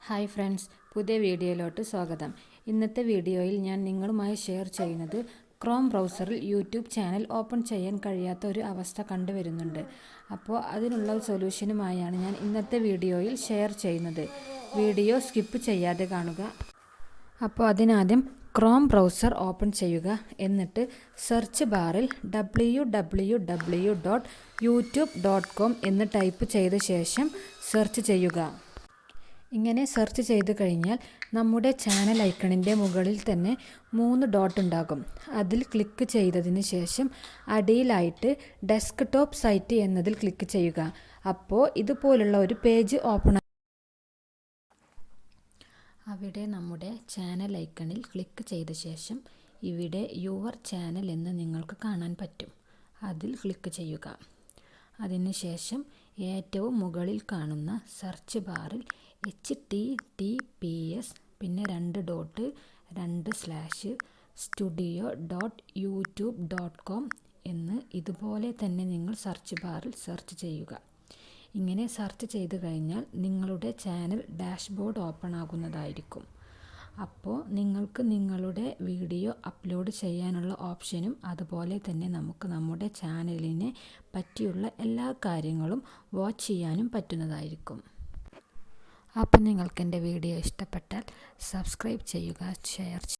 Hi friends, പുതിയ വീഡിയോയിലോട്ട് സ്വാഗതം. ഇന്നത്തെ വീഡിയോയിൽ ഞാൻ നിങ്ങളുമായി ഷെയർ ചെയ്യുന്നത് ക്രോം ബ്രൗസറിൽ യൂട്യൂബ് ചാനൽ ഓപ്പൺ ചെയ്യാൻ കഴിയാത്ത ഒരു അവസ്ഥ കണ്ടുവരുന്നുണ്ട്. അപ്പോൾ അതിനുള്ള സൊല്യൂഷനുമായാണ് ഞാൻ ഇന്നത്തെ വീഡിയോയിൽ ഷെയർ ചെയ്യുന്നത്. വീഡിയോ സ്കിപ്പ് ചെയ്യാതെ കാണുക. അപ്പോൾ അതിനാദ്യം ക്രോം ബ്രൗസർ ഓപ്പൺ ചെയ്യുക. എന്നിട്ട് സെർച്ച് ബാറിൽ www.youtube.com എന്ന് ടൈപ്പ് ചെയ്ത ശേഷം സെർച്ച് ചെയ്യുക. ഇങ്ങനെ സെർച്ച് ചെയ്ത് കഴിഞ്ഞാൽ നമ്മുടെ ചാനൽ ഐക്കണിൻ്റെ മുകളിൽ തന്നെ 3 ഡോട്ട് ഉണ്ടാകും. അതിൽ ക്ലിക്ക് ചെയ്തതിന് ശേഷം അടിയിലായിട്ട് ഡെസ്ക്ടോപ്പ് സൈറ്റ് എന്നതിൽ ക്ലിക്ക് ചെയ്യുക. അപ്പോൾ ഇതുപോലുള്ള ഒരു പേജ് ഓപ്പൺ അവിടെ നമ്മുടെ ചാനൽ ഐക്കണിൽ ക്ലിക്ക് ചെയ്ത ശേഷം ഇവിടെ യുവർ ചാനൽ എന്ന് നിങ്ങൾക്ക് കാണാൻ പറ്റും. അതിൽ ക്ലിക്ക് ചെയ്യുക. അതിനുശേഷം ഏറ്റവും മുകളിൽ കാണുന്ന സെർച്ച് ബാറിൽ HTTPS പിന്നെ 2 ഡോട്ട് 2/ studio.youtube.com എന്ന് ഇതുപോലെ തന്നെ നിങ്ങൾ സെർച്ച് ബാറിൽ സെർച്ച് ചെയ്യുക. ഇങ്ങനെ സെർച്ച് ചെയ്ത് കഴിഞ്ഞാൽ നിങ്ങളുടെ ചാനൽ ഡാഷ്ബോർഡ് ഓപ്പൺ ആകുന്നതായിരിക്കും. അപ്പോൾ നിങ്ങൾക്ക് നിങ്ങളുടെ വീഡിയോ അപ്ലോഡ് ചെയ്യാനുള്ള ഓപ്ഷനും അതുപോലെ തന്നെ നമുക്ക് നമ്മുടെ ചാനലിനെ പറ്റിയുള്ള എല്ലാ കാര്യങ്ങളും വാച്ച് ചെയ്യാനും പറ്റുന്നതായിരിക്കും. അപ്പോൾ നിങ്ങൾക്ക് എൻ്റെ വീഡിയോ ഇഷ്ടപ്പെട്ടാൽ സബ്സ്ക്രൈബ് ചെയ്യുക, ഷെയർ